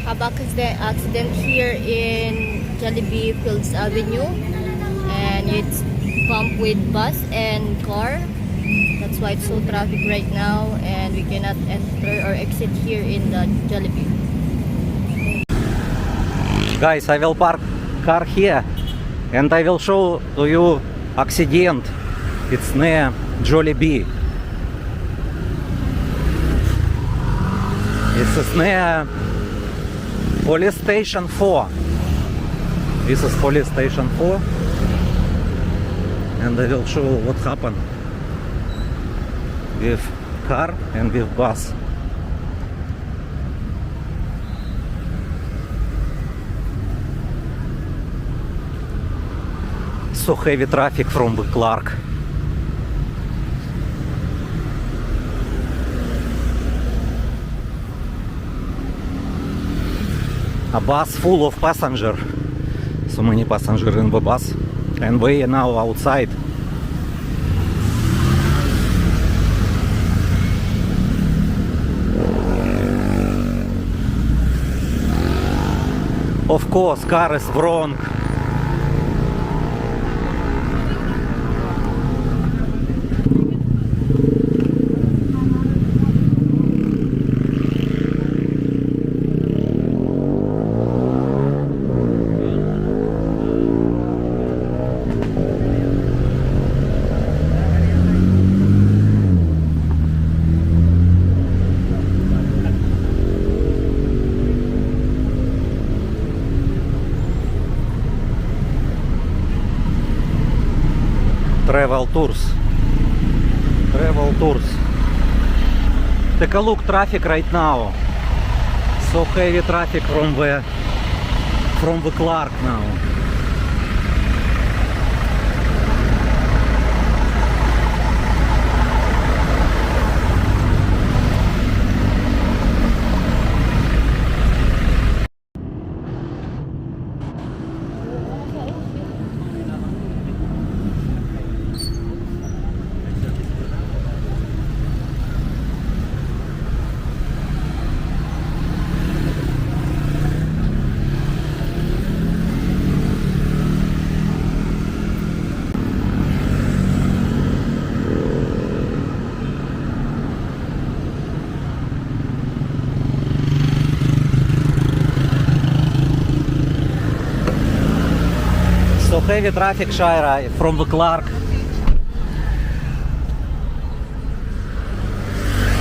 have accident here in Jollibee Fields Avenue, and it's bumped with bus and car. That's why it's so traffic right now, and we cannot enter or exit here in the Jollibee. Guys, I will park car here and I will show to you accident. It's near Jollibee. It's near police station 4. This is police station 4, and I will show what happened with car and with bus. So heavy traffic from the Clark. A bus full of passengers. So many passengers in the bus, and we are now outside. Of course, car is wrong. Travel tours. Take a look traffic right now. So heavy traffic from the Clark now. So heavy traffic, Shaira, from the Clark